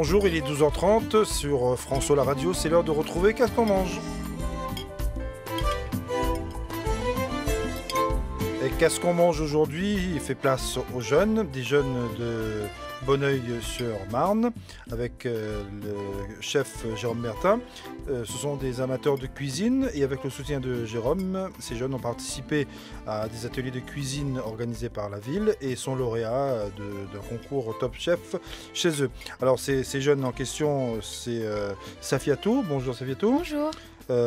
Bonjour, il est 12h30 sur François la radio, c'est l'heure de retrouver Qu'est-ce qu'on mange. Et qu'est-ce qu'on mange aujourd'hui? Il fait place aux jeunes, des jeunes de Bonneuil-sur-Marne, avec le chef Jérôme Bertin. Ce sont des amateurs de cuisine et avec le soutien de Jérôme, ces jeunes ont participé à des ateliers de cuisine organisés par la ville et sont lauréats d'un concours Top Chef chez eux. Alors ces jeunes en question, c'est Safiatou. Bonjour Safiatou. Bonjour.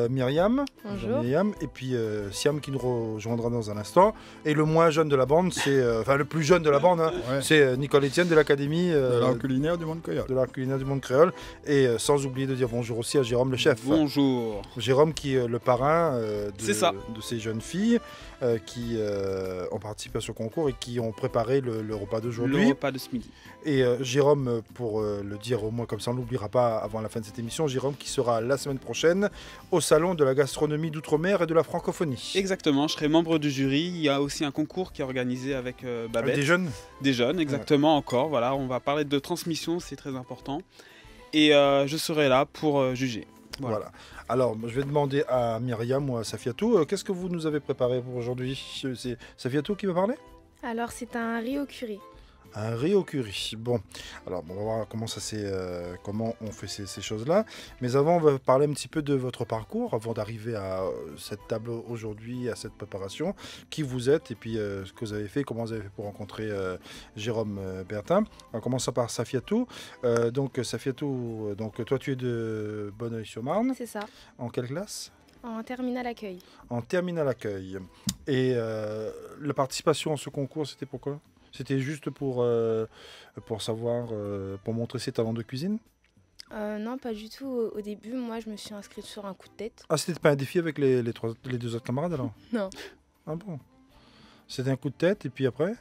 Myriam. Bonjour. Myriam. Et puis Siam qui nous rejoindra dans un instant. Et le moins jeune de la bande, c'est enfin le plus jeune de la bande, hein, ouais. C'est Nicole Etienne de l'Académie de l'art culinaire du monde créole. De l'art culinaire du monde créole. Et sans oublier de dire bonjour aussi à Jérôme le chef. Bonjour. Jérôme qui est le parrain de ces jeunes filles qui ont participé à ce concours et qui ont préparé le repas d'aujourd'hui. Le repas de ce midi. Et Jérôme, pour le dire au moins comme ça on ne l'oubliera pas avant la fin de cette émission, Jérôme qui sera la semaine prochaine au Salon de la gastronomie d'outre-mer et de la francophonie. Exactement, je serai membre du jury. Il y a aussi un concours qui est organisé avec Babette. Des jeunes. Des jeunes, exactement, ouais. Encore. Voilà, on va parler de transmission, c'est très important. Et je serai là pour juger. Voilà. Alors, je vais demander à Myriam ou à Safiatou, qu'est-ce que vous nous avez préparé pour aujourd'hui? C'est Safiatou qui va parler? Alors, c'est un riz au curry. Un riz au curry. Bon, alors on va voir comment comment on fait ces choses-là. Mais avant, on va parler un petit peu de votre parcours avant d'arriver à cette table aujourd'hui, à cette préparation. Qui vous êtes et puis ce que vous avez fait, comment vous avez fait pour rencontrer Jérôme Bertin. On commence par Safiatou. Donc Safiatou, toi tu es de Bonneuil-sur-Marne. C'est ça. En quelle classe? En terminale accueil. En terminale accueil. Et la participation à ce concours, c'était pourquoi? C'était juste pour savoir, pour montrer ses talents de cuisine? Non, pas du tout. Au début, moi, je me suis inscrite sur un coup de tête. Ah, c'était pas un défi avec les deux autres camarades alors? Non. Ah bon? C'était un coup de tête et puis après,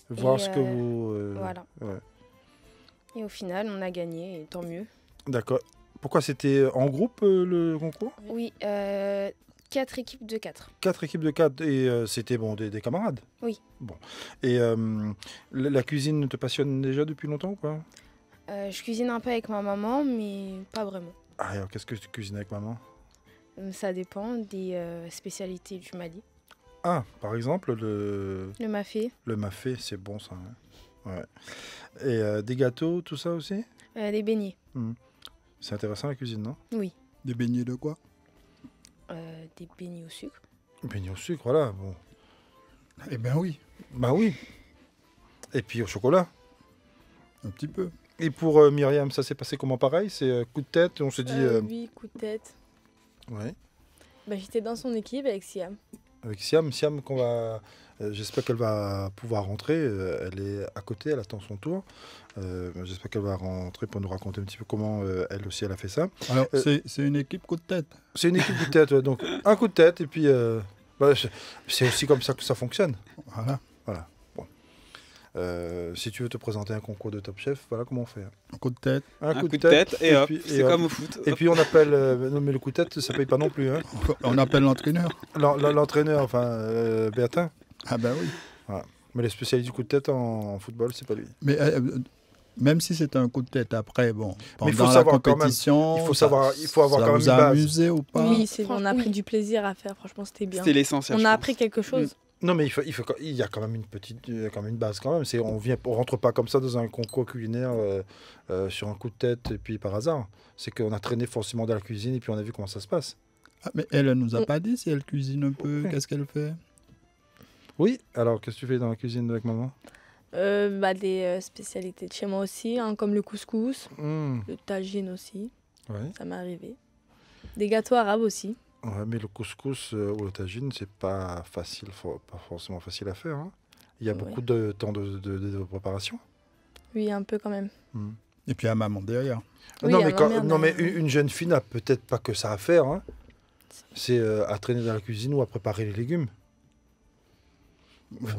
voir ce que vous... Voilà. Ouais. Et au final, on a gagné, et tant mieux. D'accord. Pourquoi c'était en groupe le concours? Oui, 4 équipes de 4. 4 équipes de 4 et c'était bon, des camarades? Oui. Bon. Et la cuisine te passionne déjà depuis longtemps ou pas? Je cuisine un peu avec ma maman, mais pas vraiment. Ah, alors qu'est-ce que tu cuisines avec maman? Ça dépend des spécialités du Mali. Ah, par exemple le mafé. Le mafé, c'est bon ça. Hein. Ouais. Et des gâteaux, tout ça aussi? Des beignets. C'est intéressant la cuisine, non? Oui. Des beignets de quoi? Des beignets au sucre. Beignets au sucre, voilà. Bon. Eh bien oui. Bah oui. Et puis au chocolat. Un petit peu. Et pour Myriam, ça s'est passé comment pareil? C'est coup de tête, on s'est dit... Oui, coup de tête. Ouais. Bah, j'étais dans son équipe avec Siam. Avec Siam qu'on va... j'espère qu'elle va pouvoir rentrer. Elle est à côté, elle attend son tour. J'espère qu'elle va rentrer pour nous raconter un petit peu comment elle aussi elle a fait ça. Alors c'est une équipe coup de tête. C'est une équipe coup de tête, ouais. Donc un coup de tête et puis c'est aussi comme ça que ça fonctionne. Voilà. Bon. Si tu veux te présenter un concours de Top Chef, voilà comment on fait. Un coup de tête. Un coup de tête et hop, c'est comme au foot. Et puis on appelle... non mais le coup de tête, ça paye pas non plus. Hein. On appelle l'entraîneur. L'entraîneur, enfin Bertin. Ah ben oui. Voilà. Mais les spécialistes du coup de tête en football, c'est pas lui. Mais même si c'est un coup de tête après, bon, mais pendant la compétition, il faut avoir quand même une base. Amusé ou pas? Oui, on a pris du plaisir à faire, franchement c'était bien. C'était l'essentiel. On a appris quelque chose. Non mais il y a quand même une base quand même. On rentre pas comme ça dans un concours culinaire sur un coup de tête et puis par hasard. C'est qu'on a traîné forcément dans la cuisine et puis on a vu comment ça se passe. Ah, mais elle nous a pas dit si elle cuisine un peu, Okay. Qu'est-ce qu'elle fait? Oui, alors qu'est-ce que tu fais dans la cuisine avec maman? Des spécialités de chez moi aussi, hein, comme le couscous, le tagine aussi, Ouais. ça m'est arrivé. Des gâteaux arabes aussi. Ouais, mais le couscous ou le tagine, c'est pas facile, pas forcément facile à faire. Hein. Il y a beaucoup de temps de préparation. Oui, un peu quand même. Et puis à maman derrière. Oui, non, mais une jeune fille n'a peut-être pas que ça à faire. Hein. C'est à traîner dans la cuisine ou à préparer les légumes.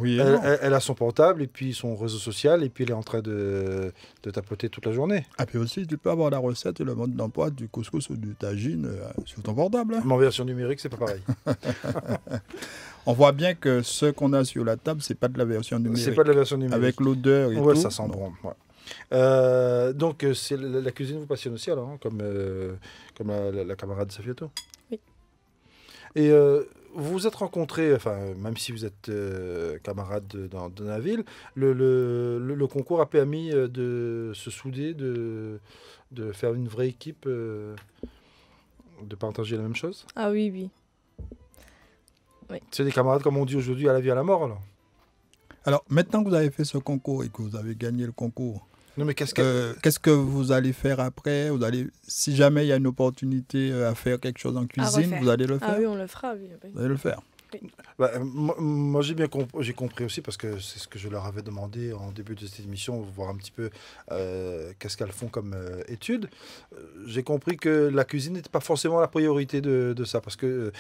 Oui, elle a son portable et puis son réseau social et puis elle est en train de tapoter toute la journée. Et puis aussi, tu peux avoir la recette et le mode d'emploi du couscous ou du tagine sur ton portable. Hein. Mais en version numérique, c'est pas pareil. On voit bien que ce qu'on a sur la table, c'est pas de la version numérique. C'est pas de la version numérique. Avec l'odeur et tout. Ouais, ça sent bon. Ouais. Donc, la cuisine vous passionne aussi, alors, hein, comme la camarade Safiato. Oui. Et vous vous êtes rencontrés, enfin, même si vous êtes camarades dans la ville, le concours a permis de se souder, de faire une vraie équipe, de partager la même chose. Ah oui, oui. C'est des camarades, comme on dit aujourd'hui, à la vie, à la mort, alors. Alors, maintenant que vous avez fait ce concours et que vous avez gagné le concours, Non, mais qu'est-ce qu'est-ce que vous allez faire après? Si jamais il y a une opportunité à faire quelque chose en cuisine, refaire. vous allez le faire? Ah oui, on le fera, oui. Vous allez le faire. Moi, j'ai compris aussi, parce que c'est ce que je leur avais demandé en début de cette émission, voir un petit peu qu'est-ce qu'elles font comme études. J'ai compris que la cuisine n'était pas forcément la priorité de ça, parce que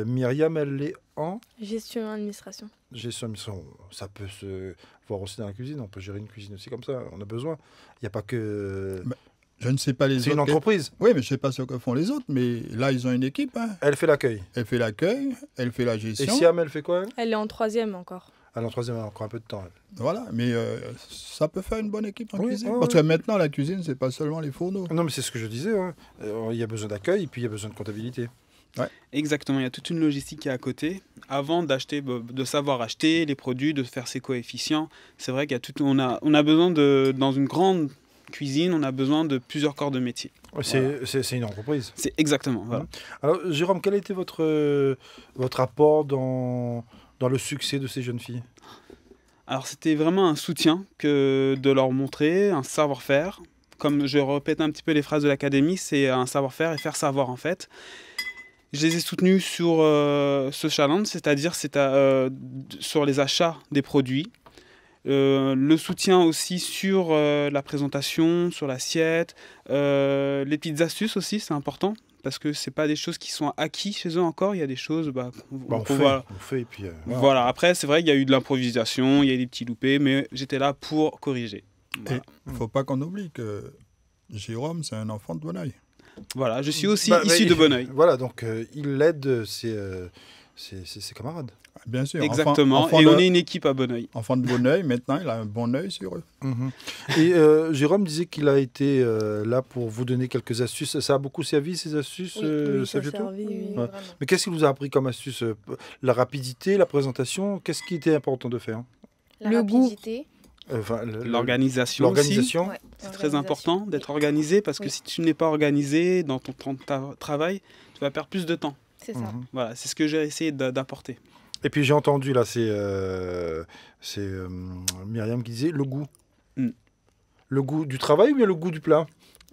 Myriam, elle est en Gestion administration. gestion. Ça peut se voir aussi dans la cuisine, on peut gérer une cuisine aussi comme ça, on a besoin. Il n'y a pas que... Je ne sais pas les C'est une autres. entreprise, Oui, mais je ne sais pas ce que font les autres, mais là, ils ont une équipe. Hein. elle fait l'accueil. Elle fait l'accueil, elle fait la Et gestion. Siam, elle fait quoi, elle? Elle est en 3e encore. Elle est en troisième, elle a encore un peu de temps, elle. Voilà, mais ça peut faire une bonne équipe en Oui, cuisine. ouais, Parce que maintenant, la cuisine, c'est pas seulement les fourneaux. Non, mais c'est ce que je disais, hein. Il y a besoin d'accueil, et puis il y a besoin de comptabilité. Exactement, il y a toute une logistique qui est à côté. Avant d'acheter, de savoir acheter les produits, de faire ses coefficients, c'est vrai qu'il y a on a besoin dans une grande cuisine, on a besoin de plusieurs corps de métier. C'est une entreprise. C'est exactement. Voilà. Alors, Jérôme, quel a été votre apport dans le succès de ces jeunes filles? Alors c'était vraiment un soutien que de leur montrer un savoir-faire. Comme je répète un petit peu les phrases de l'académie, c'est un savoir-faire et faire savoir en fait. Je les ai soutenus sur ce challenge, c'est-à-dire sur les achats des produits. Le soutien aussi sur la présentation, sur l'assiette. Les petites astuces aussi, c'est important. Parce que ce n'est pas des choses qui sont acquises chez eux encore. Il y a des choses On fait, et puis... Voilà. Après, c'est vrai qu'il y a eu de l'improvisation, il y a eu des petits loupés, mais j'étais là pour corriger. Voilà. Il ne faut pas qu'on oublie que Jérôme, c'est un enfant de Bonneuil. Voilà, je suis aussi issu de Bonneuil. Voilà, donc il aide ses camarades. Bien sûr. Exactement, on est une équipe à Bonneuil. Enfant de Bonneuil, maintenant, il a un bon œil sur eux. Et Jérôme disait qu'il a été là pour vous donner quelques astuces. Ça a beaucoup servi, ces astuces, Oui, ça a Safiato? servi, oui. Ouais. Vraiment. Mais qu'est-ce qu'il vous a appris comme astuce? La rapidité, la présentation, qu'est-ce qui était important de faire? La Le goût. rapidité. Enfin, L'organisation aussi. l'organisation. Ouais, C'est très l'organisation. important d'être organisé parce que Oui. si tu n'es pas organisé dans ton temps de travail, tu vas perdre plus de temps. C'est ça. Mhm. Voilà, c'est ce que j'ai essayé d'apporter. Et puis j'ai entendu là, c'est Myriam qui disait le goût. Mm. Le goût du travail ou bien le goût du plat?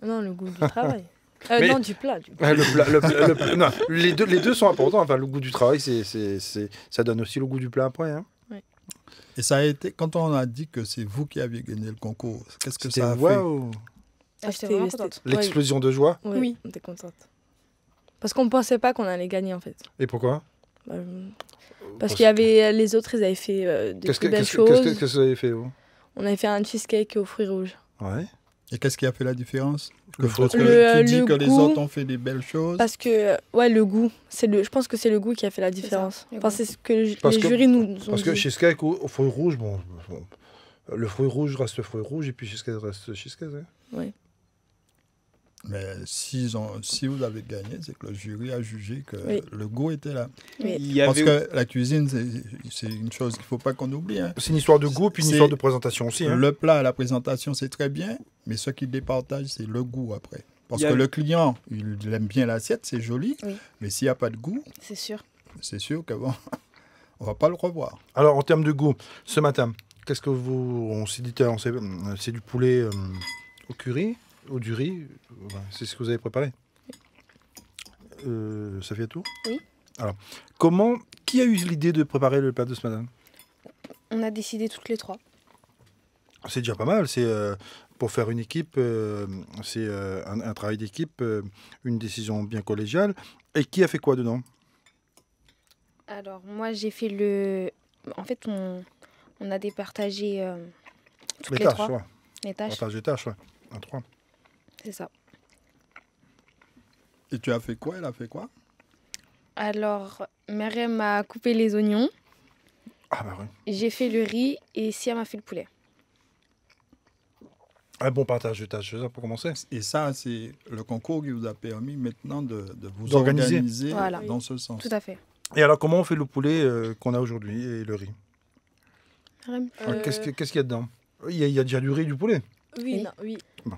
Non, le goût du travail. Mais- Non, du plat. Non, les deux sont importants. Enfin, le goût du travail, ça donne aussi le goût du plat après. Hein. Et ça a été, quand on a dit que c'est vous qui aviez gagné le concours, qu'est-ce que C'était ça a fait? waouh, Ah, j'étais vraiment C'était- contente. l'explosion de joie. Ouais, Oui. on était contente. Parce qu'on ne pensait pas qu'on allait gagner en fait. Et pourquoi? Bah, Parce qu'il y avait les autres, ils avaient fait des Qu'est-ce que plus belles qu'est-ce que- qu'est-ce que- choses. qu'est-ce que vous avez fait, vous? On avait fait un cheesecake aux fruits rouges. Ouais. Et qu'est-ce qui a fait la différence? Le Parce que Le- tu dis le que les goût. autres ont fait des belles choses. Parce que, ouais, le goût. Je pense que c'est le goût qui a fait la différence. le Enfin, goût. c'est ce que Parce les que- jurys nous ont Parce que dit. cheesecake au fruit rouge, bon, le fruit rouge reste fruit rouge et puis cheesecake reste cheesecake. Hein. Mais si vous avez gagné, c'est que le jury a jugé que Oui. le goût était là. Oui. Il y Parce avait que la cuisine, c'est une chose qu'il ne faut pas qu'on oublie. Hein. C'est une histoire de goût puis une C'est- histoire de présentation aussi. Hein. Le plat, la présentation, c'est très bien, mais ce qui départage, c'est le goût après. Parce Il y a- que le client, il aime bien l'assiette, c'est joli, Oui. mais s'il n'y a pas de goût, C'est sûr. c'est sûr que bon, on va pas le revoir. Alors en termes de goût, ce matin, qu'est-ce que on s'est dit, c'est du poulet au curry, ou du riz, c'est ce que vous avez préparé. Ça fait tout? Oui. Alors, qui a eu l'idée de préparer le plat de ce matin? On a décidé toutes les trois. C'est déjà pas mal. C'est pour faire une équipe, c'est un travail d'équipe, une décision bien collégiale. Et qui a fait quoi dedans? Alors, moi, j'ai fait le... En fait, on a départagé toutes les trois. ouais. Les tâches, Partage des tâches, ouais. Un 3. c'est ça. Et tu as fait quoi? Elle a fait quoi? Alors, Myriam a coupé les oignons, Ah bah oui. j'ai fait le riz et Siam a fait le poulet. Un bon partage de tâches, c'est ça pour commencer. Et ça, c'est le concours qui vous a permis maintenant de vous D'organiser. organiser Voilà. dans ce sens. Tout à fait. Et alors, comment on fait le poulet qu'on a aujourd'hui et le riz? Qu'est-ce qu'il y a dedans? Il y a déjà du riz et du poulet. Oui, non, oui. Bon.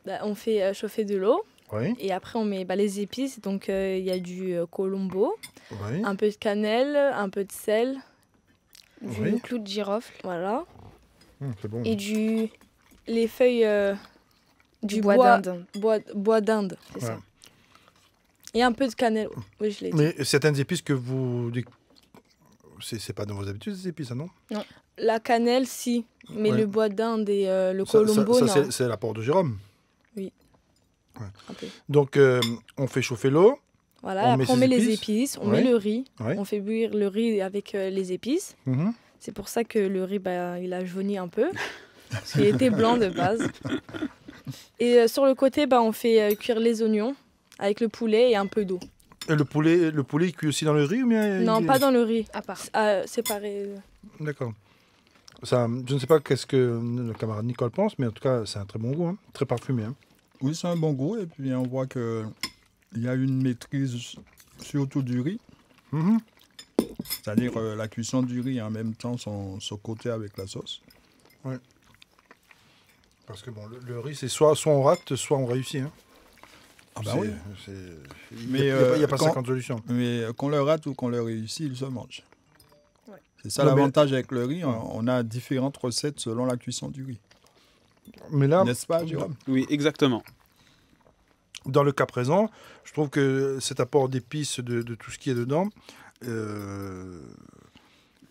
Bah, on fait chauffer de l'eau Oui, et après on met les épices. Donc il y a du colombo, oui. un peu de cannelle, un peu de sel, Oui. Du clou de girofle voilà. C'est bon. et Les feuilles du bois d'Inde. bois d'Inde, c'est Ouais. ça. Et un peu de cannelle. Oui, je l'ai dit. Mais certaines épices que vous... C'est pas dans vos habitudes, ces épices, ça, non? La cannelle, si. Mais Ouais. le bois d'Inde et le Ça, colombo, non. c'est l'apport de Jérôme. Un peu. Donc, on fait chauffer l'eau. Voilà, On met après on ses met les épices. épices, on Ouais. met le riz. Ouais. On fait bouillir le riz avec les épices. Mhm. C'est pour ça que le riz, il a jauni un peu. Parce qu'il était blanc de base. Et sur le côté, on fait cuire les oignons avec le poulet et un peu d'eau. Et le poulet, il cuit aussi dans le riz ou bien Non, pas dans le riz. À part. Séparé. D'accord. Ça, je ne sais pas qu'est-ce que le camarade Nicole pense, mais en tout cas, c'est un très bon goût, hein. Très parfumé. Hein. Oui, c'est un bon goût. Et puis, on voit qu'il y a une maîtrise surtout du riz. Mhm. C'est-à-dire la cuisson du riz et en même temps son côté avec la sauce. Parce que bon, le riz, c'est soit on rate, soit on réussit. Hein. Ah bah C'est- oui. Il Mais, n'y a pas quand- 50 solutions. Mais qu'on le rate ou qu'on le réussit, il se mange. Ouais. C'est ça Non, mais- l'avantage avec le riz. On a différentes recettes selon la cuisson du riz. Mais là, N'est-ce pas, Jérôme? Oui, exactement. dans le cas présent, je trouve que cet apport d'épices, de tout ce qui est dedans,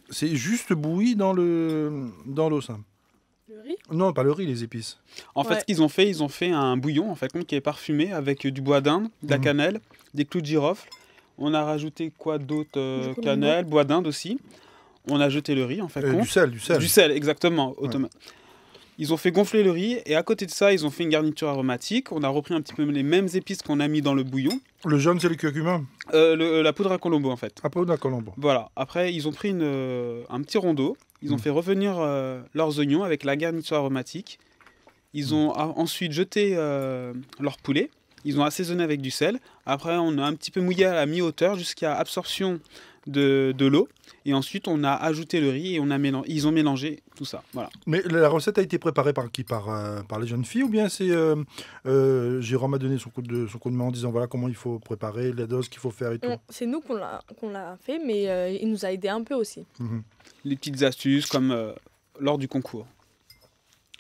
c'est juste bouilli dans l'eau, ça. Le riz Non, pas le riz, les épices. En fait, Ouais. ce qu'ils ont fait, ils ont fait un bouillon en fait, qui est parfumé avec du bois d'Inde, de la Mhm. cannelle, des clous de girofle. On a rajouté quoi d'autre? Du colombo. Cannelle, bois d'Inde aussi. On a jeté le riz en fait. Du sel, du sel. Du sel, exactement. Ils ont fait gonfler le riz et à côté de ça, ils ont fait une garniture aromatique. On a repris un petit peu les mêmes épices qu'on a mis dans le bouillon. Le jaune, c'est le curcuma. La poudre à colombo en fait. À peu d'un colombo. Voilà. Après, ils ont pris un petit rondeau. Ils ont Mm. fait revenir leurs oignons avec la garniture aromatique. Ils ont ensuite jeté leur poulet. Ils ont assaisonné avec du sel. Après, on a un petit peu mouillé à la mi-hauteur jusqu'à absorption de l'eau. Et ensuite, on a ajouté le riz et ils ont mélangé tout ça. Voilà. Mais la recette a été préparée par qui? Par les jeunes filles ou bien c'est Jérôme a donné son coup de main en disant voilà comment il faut préparer, la dose qu'il faut faire et tout. Non, c'est nous qu'on l'a fait, mais il nous a aidé un peu aussi. Mhm. Les petites astuces comme lors du concours.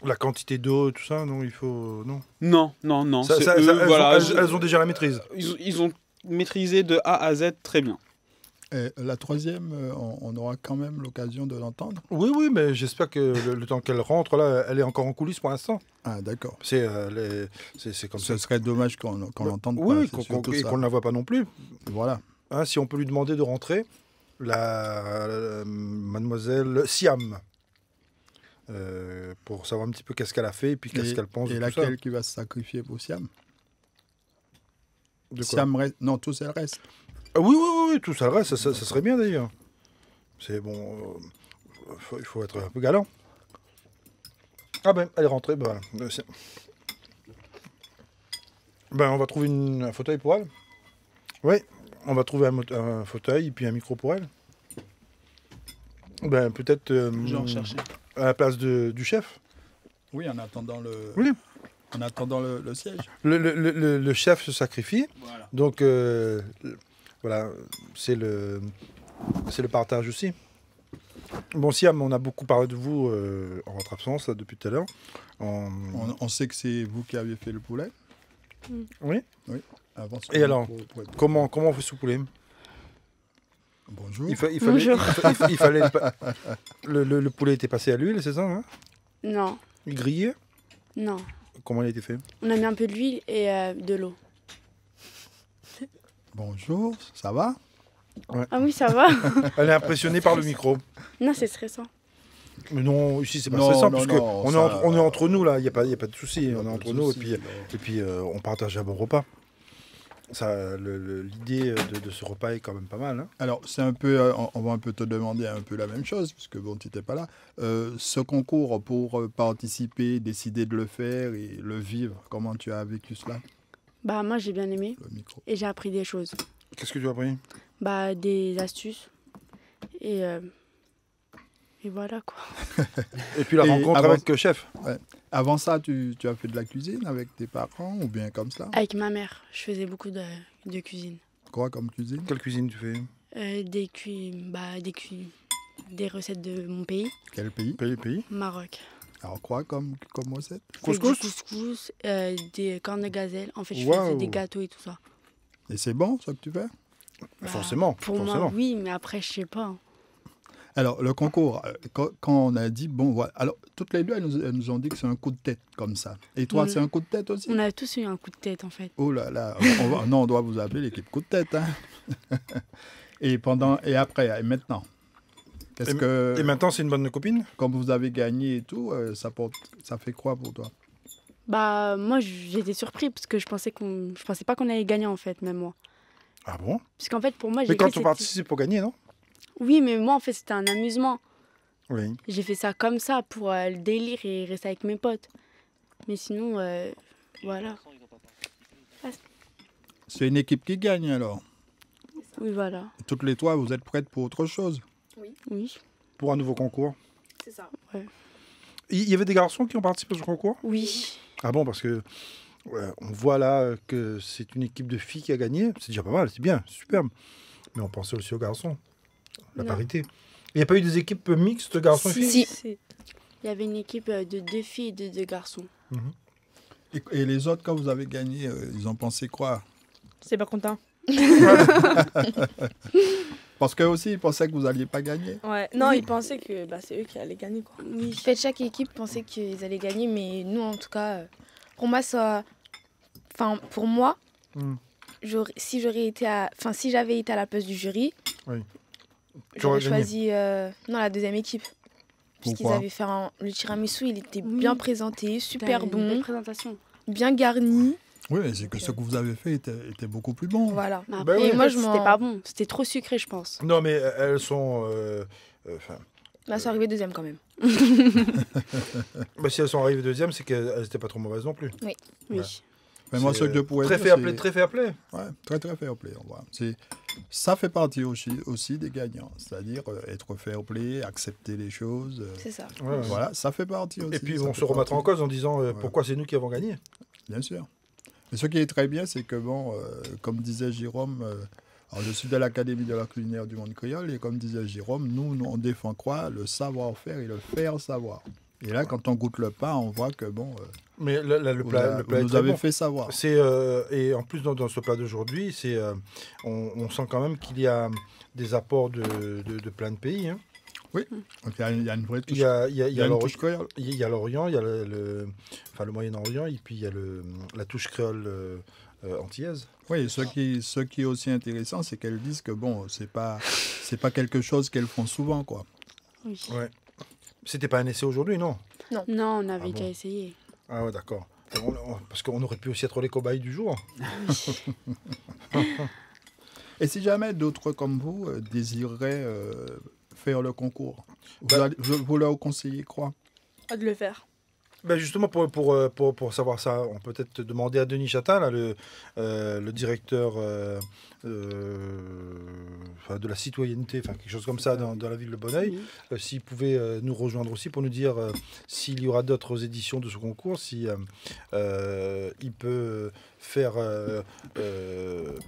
La quantité d'eau, tout ça, non, il faut... Non. Non. Ça, c'est ça, eux, elles, voilà, elles ont déjà la maîtrise. ils ont maîtrisé de A à Z très bien. Et la troisième, on aura quand même l'occasion de l'entendre. Oui, mais j'espère que le temps qu'elle rentre, là, elle est encore en coulisses pour l'instant. Ah, d'accord. C'est comme ça. Ce serait dommage qu'on l'entende Oui, pas. c'est surtout et ça. qu'on ne la voit pas non plus. Voilà. Hein, si on peut lui demander de rentrer, mademoiselle Siam, pour savoir un petit peu qu'est-ce qu'elle a fait et puis qu'est-ce qu'elle pense Et de tout laquelle ça. qui va se sacrifier pour Siam? De quoi? Siam reste... Non, tout ça reste. Ah oui, tout ça reste, ça serait bien d'ailleurs. C'est bon, il faut être un peu galant. Ah ben, elle est rentrée, ben voilà. Ben, on va trouver un fauteuil pour elle. Oui, on va trouver un fauteuil et puis un micro pour elle. Ben, peut-être J'en cherchais. à la place du chef. Oui, en attendant le... Oui. En attendant le siège. Le chef se sacrifie, Voilà. donc voilà, c'est le partage aussi. Bon, Siam, on a beaucoup parlé de vous en votre absence là, depuis tout à l'heure. On sait que c'est vous qui avez fait le poulet. Oui. Avant Et alors, pour être- comment on fait ce poulet? Bonjour. Il fallait, Bonjour. il fallait le poulet était passé à l'huile, c'est ça, hein? Non, Il grillait? non. Comment il a été fait? On a mis un peu d'huile et de l'eau. Bonjour, ça va? Ah oui, ça va. Elle est impressionnée par le micro. Non, c'est stressant. Mais non, ici c'est pas Non, stressant, non, parce non, qu'on ça- on est entre nous là, il n'y a pas de souci, on est Pas de entre nous souci, et puis on partage un bon repas. l'idée de ce repas est quand même pas mal. Hein. Alors, c'est un peu, on va un peu te demander un peu la même chose, puisque bon, tu n'étais pas là. Ce concours, pour participer, décider de le faire et le vivre, comment tu as vécu cela? Bah, moi, j'ai bien aimé Le micro. et j'ai appris des choses. Qu'est-ce que tu as appris? Bah, des astuces. Et voilà, quoi. Et puis la Et rencontre avant- avec le chef. Avant ça, tu as fait de la cuisine avec tes parents ou bien comme ça? Avec ma mère, je faisais beaucoup de cuisine. Quoi comme cuisine? Quelle cuisine tu fais? Des recettes de mon pays, Quel pays? Pays. Maroc. Alors quoi comme recette? Je fais Couscous? du couscous, des cornes de gazelle. En fait, je Waouh. faisais des gâteaux et tout ça. Et c'est bon, ça que tu fais? Bah, Forcément. Pour forcément. moi, oui, mais après, je sais pas. Alors, le concours, quand on a dit, bon, voilà. Alors, toutes les deux, elles nous ont dit que c'est un coup de tête comme ça. Et toi, Mm. c'est un coup de tête aussi? On a tous eu un coup de tête, en fait. Oh là là, non, on doit vous appeler l'équipe coup de tête. Hein. et après, et maintenant? Qu'est-ce que, Et maintenant, c'est une bonne copine? comme vous avez gagné et tout, ça fait quoi pour toi? Bah, moi, j'étais surpris parce que je pensais pas qu'on allait gagner, en fait, même moi. Ah bon? Parce qu'en fait, pour moi, j'ai Mais cru quand que on participe, c'est pour gagner, non? Oui, mais moi, en fait, c'était un amusement. Oui. J'ai fait ça comme ça pour le délire et rester avec mes potes. Mais sinon, voilà. C'est une équipe qui gagne alors. Oui, voilà. Toutes les trois, vous êtes prêtes pour autre chose? Oui. Pour un nouveau concours. C'est ça. Il y avait des garçons qui ont participé à ce concours? Oui. Ah bon, parce que on voit là que c'est une équipe de filles qui a gagné. C'est déjà pas mal, c'est bien, c'est superbe. Mais on pensait aussi aux garçons. La Non. parité. Il n'y a pas eu des équipes mixtes garçons et filles? Si. Il y avait une équipe de 2 filles et de 2 garçons. Et les autres, quand vous avez gagné, ils ont pensé quoi? C'est pas content. Parce qu'eux aussi, ils pensaient que vous n'alliez pas gagner. Ouais. Non, ils pensaient que c'est eux qui allaient gagner, quoi. Oui. En fait, chaque équipe pensait qu'ils allaient gagner, mais nous, en tout cas, pour moi, pour moi, Mm. si j'avais été à la place du jury, Oui. j'aurais T'aurais gagné. choisi la deuxième équipe. Puisqu'ils Pourquoi? avaient fait le tiramisu, il était Oui. bien présenté, super T'as une belle bon, présentation. bien garni. Oui, mais c'est que ce que vous avez fait était beaucoup plus bon. Voilà. Mais Bah après, oui. Et moi, je c'était m'en- pas bon. C'était trop sucré, je pense. Non, mais elles sont. Là, c'est arrivé deuxième quand même. Bah, si elles sont arrivées deuxième, c'est qu'elles n'étaient pas trop mauvaises non plus. Oui. Ouais. Mais moi, C'est, ce que je pourrais très dire, fair play, c'est- très fair play. Ouais, très très fair play. On voit. Ça fait partie aussi des gagnants, c'est-à-dire être fair play, accepter les choses. C'est ça. Ouais, ouais. Voilà, ça fait partie aussi. Et puis ça on fait se remettra en partie. cause en disant pourquoi c'est nous qui avons gagné. Bien sûr. Et ce qui est très bien, c'est que, bon, comme disait Jérôme, alors je suis de l'Académie de la culinaire du monde créole, et comme disait Jérôme, nous on défend quoi? Le savoir-faire et le faire savoir. Et là, quand on goûte le pain, on voit que, bon, Mais le vous plat est nous très avez bon. fait savoir. C'est et en plus dans ce plat d'aujourd'hui, on sent quand même qu'il y a des apports de plein de pays. Hein. Donc, il y a une vraie touche. Il y a, il y a, il y a une l'Ori- touche créole. il y a l'Orient, il y a le Moyen-Orient, et puis il y a la touche créole antillaise. Oui, et ce qui est aussi intéressant, c'est qu'elles disent que, bon, c'est pas quelque chose qu'elles font souvent, quoi. Oui. Ouais. C'était pas un essai aujourd'hui, non? Non, on avait Ah bon. qu'à essayer. Ah ouais, d'accord. Parce qu'on aurait pu aussi être les cobayes du jour. Et si jamais d'autres comme vous désireraient faire le concours, Bah- vous leur conseillez quoi? À de le faire. Ben justement, pour savoir ça, on peut peut-être demander à Denis Chatin, là, le directeur de la citoyenneté, quelque chose comme ça dans la ville de Bonneuil, Oui. s'il pouvait nous rejoindre aussi pour nous dire s'il y aura d'autres éditions de ce concours, si il peut faire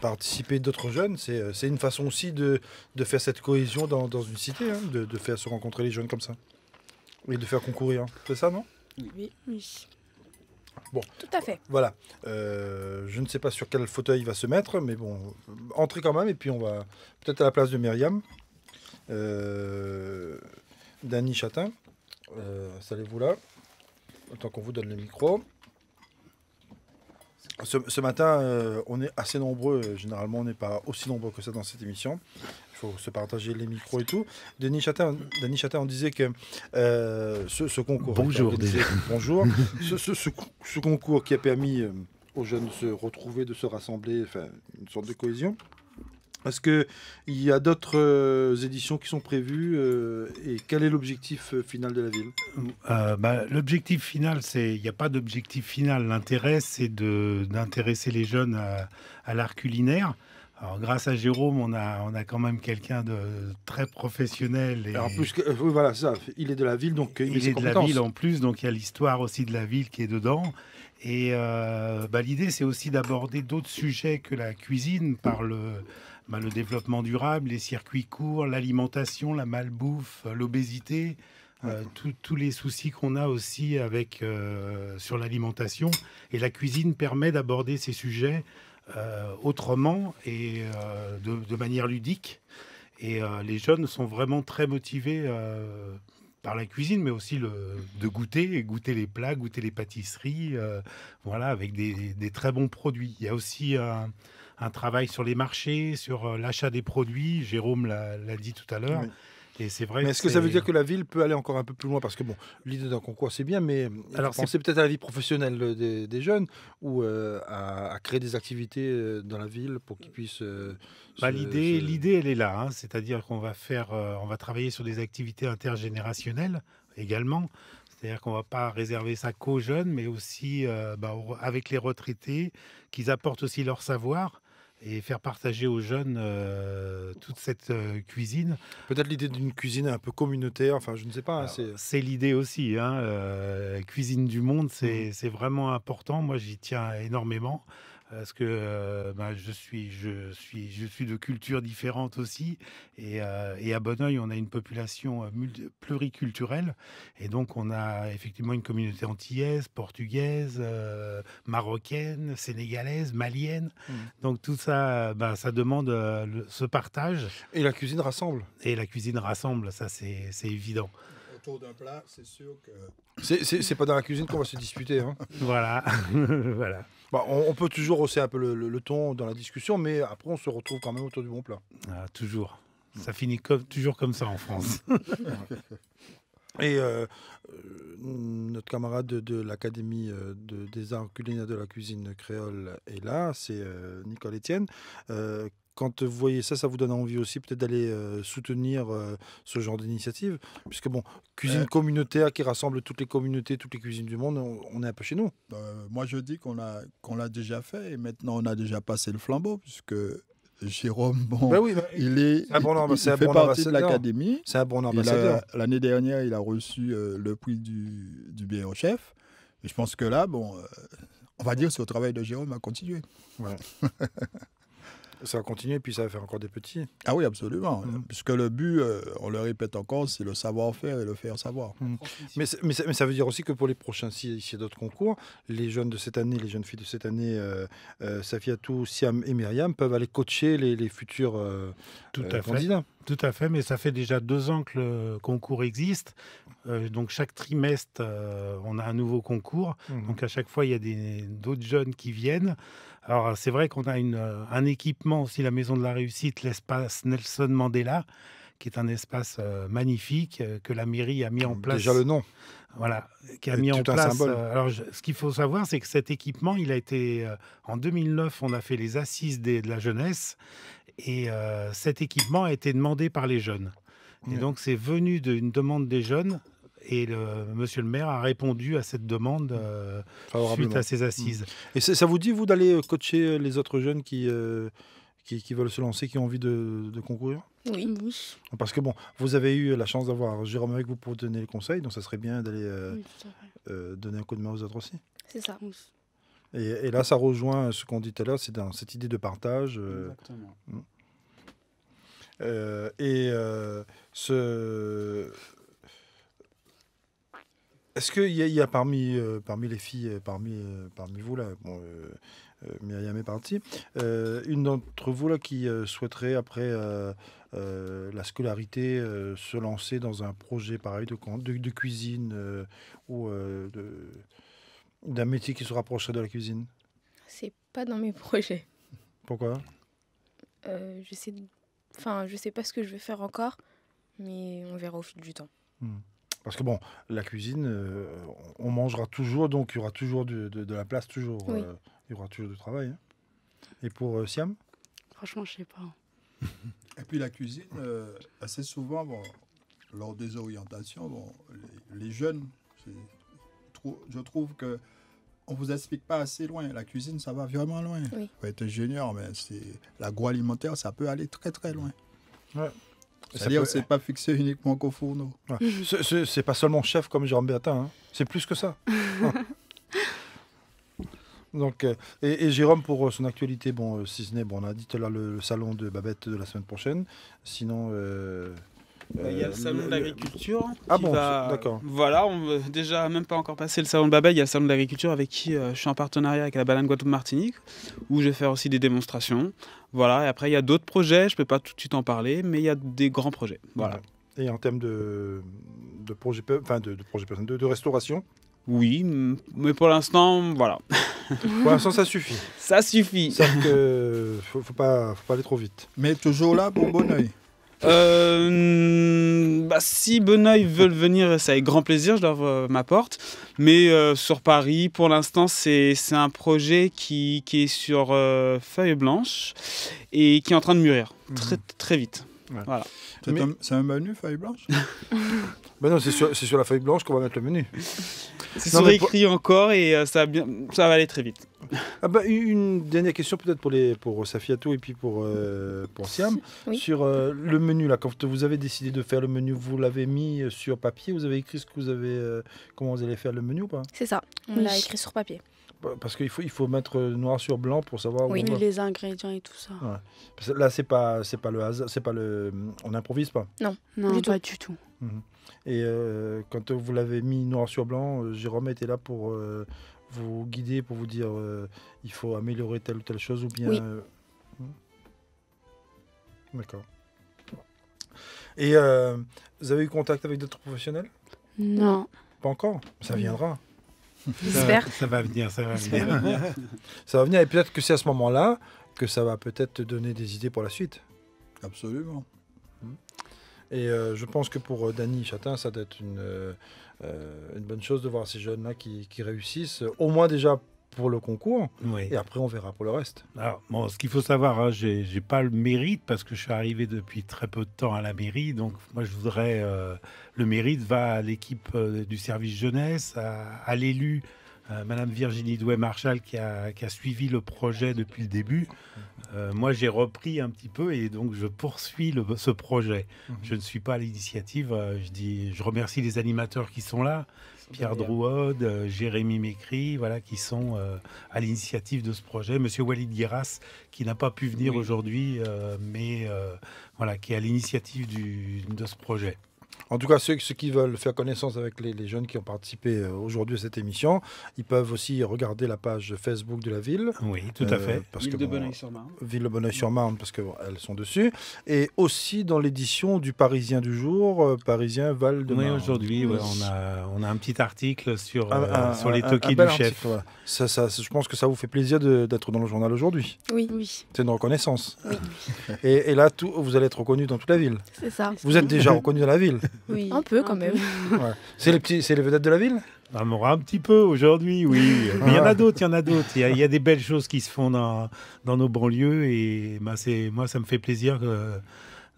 participer d'autres jeunes. C'est une façon aussi de faire cette cohésion dans une cité, hein, de faire se rencontrer les jeunes comme ça. Et de faire concourir. C'est ça, non? Oui. Tout à fait. Voilà. Je ne sais pas sur quel fauteuil il va se mettre, mais bon, entrez quand même, et puis on va peut-être à la place de Myriam. Dany Chatin. Installez-vous là, autant qu'on vous donne le micro. Ce matin, on est assez nombreux. Généralement, on n'est pas aussi nombreux que ça dans cette émission. Il faut se partager les micros et tout. Dany Chatin, on disait que ce concours... Bonjour, organisé- déjà. Bonjour. Ce concours qui a permis aux jeunes de se retrouver, de se rassembler, enfin, une sorte de cohésion. Est-ce qu'il y a d'autres éditions qui sont prévues et quel est l'objectif final de la ville? L'objectif final, il n'y a pas d'objectif final. L'intérêt, c'est d'intéresser les jeunes à l'art culinaire. Alors, grâce à Jérôme, on a quand même quelqu'un de très professionnel. En plus, oui, voilà, ça. Il est de la ville, donc il est de la ville en plus, donc il y a l'histoire aussi de la ville qui est dedans. Et l'idée, c'est aussi d'aborder d'autres sujets que la cuisine par le développement durable, les circuits courts, l'alimentation, la malbouffe, l'obésité, tous les soucis qu'on a aussi sur l'alimentation. Et la cuisine permet d'aborder ces sujets autrement et de manière ludique. Et les jeunes sont vraiment très motivés par la cuisine, mais aussi de goûter les plats, goûter les pâtisseries, avec des très bons produits. Il y a aussi un travail sur les marchés, sur l'achat des produits. Jérôme l'a dit tout à l'heure. Oui. Et c'est vrai. Mais est-ce que ça veut dire que la ville peut aller encore un peu plus loin? Parce que bon, l'idée d'un concours, c'est bien, mais pensez peut-être à la vie professionnelle des jeunes ou à créer des activités dans la ville pour qu'ils puissent... L'idée, elle est là. Hein. C'est-à-dire qu'on va on va travailler sur des activités intergénérationnelles également. C'est-à-dire qu'on ne va pas réserver ça qu'aux jeunes, mais aussi avec les retraités, qu'ils apportent aussi leur savoir et faire partager aux jeunes toute cette cuisine. Peut-être l'idée d'une cuisine un peu communautaire, enfin je ne sais pas. C'est l'idée aussi. Cuisine du monde, c'est vraiment important. Moi, j'y tiens énormément. Parce que je suis de cultures différentes aussi. Et à Bonneuil, on a une population pluriculturelle. Et donc, on a effectivement une communauté antillaise, portugaise, marocaine, sénégalaise, malienne. Donc, tout ça, ça demande ce partage. Et la cuisine rassemble. Ça, c'est évident. Autour d'un plat, c'est sûr que... C'est pas dans la cuisine qu'on va se disputer. Hein. Voilà. Voilà. On peut toujours hausser un peu le ton dans la discussion, mais après, on se retrouve quand même autour du bon plat. Toujours. Ça finit toujours comme ça en France. Et notre camarade de l'Académie des arts culinaires de la cuisine créole est là, c'est Nicole Etienne. Quand vous voyez ça, ça vous donne envie aussi peut-être d'aller soutenir ce genre d'initiative, puisque cuisine communautaire qui rassemble toutes les communautés, toutes les cuisines du monde, on est un peu chez nous. Moi, je dis qu'on l'a déjà fait et maintenant on a déjà passé le flambeau, puisque Jérôme, il fait partie de l'Académie. C'est un bon ambassadeur. L'année dernière, il a reçu le prix du meilleur chef. Et je pense que là, on va dire que c'est au travail de Jérôme à continuer. Ouais. Ça va continuer, puis ça va faire encore des petits. Ah oui, absolument. Puisque le but, on le répète encore, c'est le savoir-faire et le faire savoir. Mais ça veut dire aussi que pour les prochains, s'il y a d'autres concours, les jeunes de cette année, les jeunes filles de cette année, Safiatou, Siam et Myriam, peuvent aller coacher les futurs candidats. Tout à fait, mais ça fait déjà 2 ans que le concours existe. Donc chaque trimestre, on a un nouveau concours. Donc à chaque fois, il y a d'autres jeunes qui viennent. Alors c'est vrai qu'on a un équipement aussi, la Maison de la Réussite, l'espace Nelson Mandela, qui est un espace magnifique que la mairie a mis en place. Déjà le nom. Voilà, qui a mis en place. Alors ce qu'il faut savoir, c'est que cet équipement, il a été... en 2009, on a fait les assises de la jeunesse. Et cet équipement a été demandé par les jeunes. Et donc, c'est venu d'une demande des jeunes. Et monsieur le maire a répondu à cette demande suite à ces assises. Et ça vous dit, vous, d'aller coacher les autres jeunes qui veulent se lancer, qui ont envie de concourir? Oui. Parce que vous avez eu la chance d'avoir Jérôme avec vous pour donner les conseils. Donc, ça serait bien d'aller donner un coup de main aux autres aussi. C'est ça. Et là, ça rejoint ce qu'on dit tout à l'heure, c'est dans cette idée de partage. Exactement. Est-ce qu'il y a parmi les filles, parmi vous, là, Myriam est partie, une d'entre vous là, qui souhaiterait, après la scolarité, se lancer dans un projet pareil de cuisine ou d'un métier qui se rapprocherait de la cuisine? C'est pas dans mes projets. Pourquoi? Je sais pas ce que je vais faire encore, mais on verra au fil du temps. Parce que la cuisine, on mangera toujours, donc il y aura toujours de la place, toujours. Oui. Il y aura toujours du travail. Hein. Et pour Siam? Franchement, je sais pas. Et puis la cuisine, assez souvent, bon, lors des orientations, bon, les jeunes, je trouve que on vous explique pas assez loin. La cuisine, ça va vraiment loin. Oui. Faut être ingénieur, mais l'agroalimentaire, ça peut aller très très loin. Ouais. C'est-à-dire que c'est pas fixé uniquement qu'au fourneau. Ouais. C'est pas seulement chef comme Jérôme Bertin, hein. C'est plus que ça. Donc, et Jérôme, pour son actualité, bon, si ce n'est, bon, on a dit tout à l'heure le salon de Babette de la semaine prochaine. Sinon, il y a le salon de l'agriculture. Ah qui bon, va... d'accord. Voilà, on veut déjà même pas encore passé le salon de Babette. Il y a le salon de l'agriculture avec qui je suis en partenariat avec la Banane Guadeloupe-Martinique, où je vais faire aussi des démonstrations. Voilà, et après il y a d'autres projets, je peux pas tout de suite en parler, mais il y a des grands projets. Voilà. Et en termes de projet, enfin de restauration. Oui, mais pour l'instant, voilà. Pour l'instant, ça suffit. Ça suffit. Sauf que faut pas aller trop vite. Mais toujours là pour Bonneuil. Si Bonneuil veulent venir, c'est avec grand plaisir, je leur ouvre ma porte. Mais sur Paris, pour l'instant, c'est un projet qui est sur feuille blanche et qui est en train de mûrir très, très vite. Ouais. Voilà. C'est un menu feuille blanche? Ben non, c'est sur la feuille blanche qu'on va mettre le menu. C'est sur écrit encore et ça va aller très vite. Ah bah, une dernière question peut-être pour Safiatou et puis pour Siam. Oui. Sur le menu, là, quand vous avez décidé de faire le menu, vous l'avez mis sur papier, vous avez écrit ce que vous avez, comment vous allez faire le menu ou pas? C'est ça, on Oui. l'a écrit sur papier. Parce qu'il faut mettre noir sur blanc pour savoir Oui. où on va. Les ingrédients et tout ça. Ouais. Parce que là, c'est pas le hasard, on n'improvise pas. Non, Du tout. pas du tout. Et quand vous l'avez mis noir sur blanc, Jérôme était là pour vous guider, pour vous dire il faut améliorer telle ou telle chose ou bien. Oui. D'accord. Et vous avez eu contact avec d'autres professionnels? Non. Pas encore. Ça viendra. J'espère. Ça va venir, ça va venir. Ça va venir et peut-être que c'est à ce moment-là que ça va peut-être te donner des idées pour la suite. Absolument. Et je pense que pour Dany Chatin, ça doit être une bonne chose de voir ces jeunes-là qui réussissent, au moins déjà pour le concours, Oui. et après on verra pour le reste. Alors, bon, ce qu'il faut savoir, hein, j'ai pas le mérite parce que je suis arrivé depuis très peu de temps à la mairie. Donc, moi, je voudrais. Le mérite va à l'équipe du service jeunesse, à l'élu, Madame Virginie Douai-Marchal, qui a suivi le projet depuis le début. Moi, j'ai repris un petit peu et donc je poursuis ce projet. Je ne suis pas à l'initiative. Je remercie les animateurs qui sont là. Pierre Drouod, Jérémy Mécry, voilà, qui sont à l'initiative de ce projet. Monsieur Walid Guiras, qui n'a pas pu venir aujourd'hui, mais voilà, qui est à l'initiative de ce projet. En tout cas, ceux qui veulent faire connaissance avec les jeunes qui ont participé aujourd'hui à cette émission, ils peuvent aussi regarder la page Facebook de la ville. Oui, tout à fait. Parce Ville que, de Bonneuil-sur-Marne. Ville de Bonneuil-sur-Marne, parce qu'elles sont dessus. Et aussi dans l'édition du Parisien du jour, Parisien Val-de-Marne. Oui, aujourd'hui, ouais, on a un petit article sur les un toqués bel du chef. article, voilà. Je pense que ça vous fait plaisir d'être dans le journal aujourd'hui. Oui. C'est une reconnaissance. Oui. Et là, vous allez être reconnu dans toute la ville. C'est ça. Vous êtes déjà reconnu dans la ville. Oui. Un peu quand même. Ouais. C'est les vedettes de la ville. On en aura un petit peu aujourd'hui, oui. Mais il y en a d'autres, Il y a des belles choses qui se font dans nos banlieues et moi, ça me fait plaisir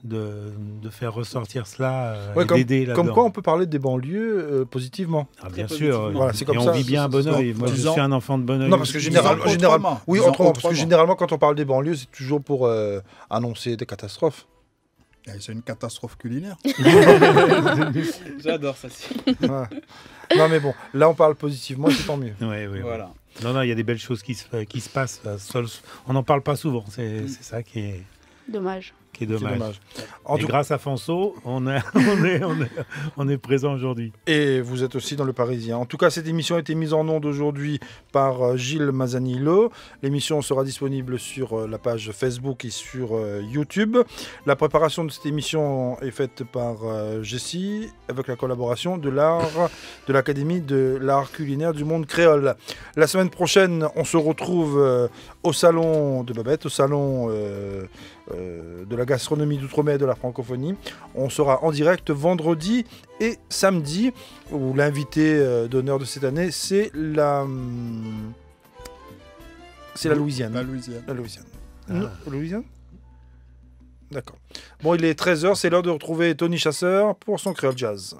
de faire ressortir cela et d'aider là-dedans. Comme quoi, on peut parler des banlieues positivement. Ah, bien sûr. Voilà, c'est comme et ça, on vit bien à Bonneuil. Moi, je suis un enfant de Bonneuil. Non, parce que généralement, parce que généralement, quand on parle des banlieues, c'est toujours pour annoncer des catastrophes. C'est une catastrophe culinaire. J'adore ça. Ouais. Non, mais bon, là, on parle positivement, c'est tant mieux. Oui. Voilà. Non, il y a des belles choses qui se passent. On n'en parle pas souvent. C'est ça qui est Dommage. dommage. En Et tout grâce à Fonso, on est présent aujourd'hui. Et vous êtes aussi dans le Parisien. En tout cas, cette émission a été mise en onde aujourd'hui par Gilles Mazanillo. L'émission sera disponible sur la page Facebook et sur YouTube. La préparation de cette émission est faite par Jessie, avec la collaboration de l'Académie de l'art culinaire du monde créole. La semaine prochaine, on se retrouve au salon de Babette, au salon de la gastronomie d'outre-mer et de la francophonie. On sera en direct vendredi et samedi, où l'invité d'honneur de cette année, c'est la C'est la Louisiane. La Louisiane. La Louisiane. Ah. Non, Louisiane. D'accord. Bon, il est 13h, c'est l'heure de retrouver Tony Chasseur pour son Créole Jazz.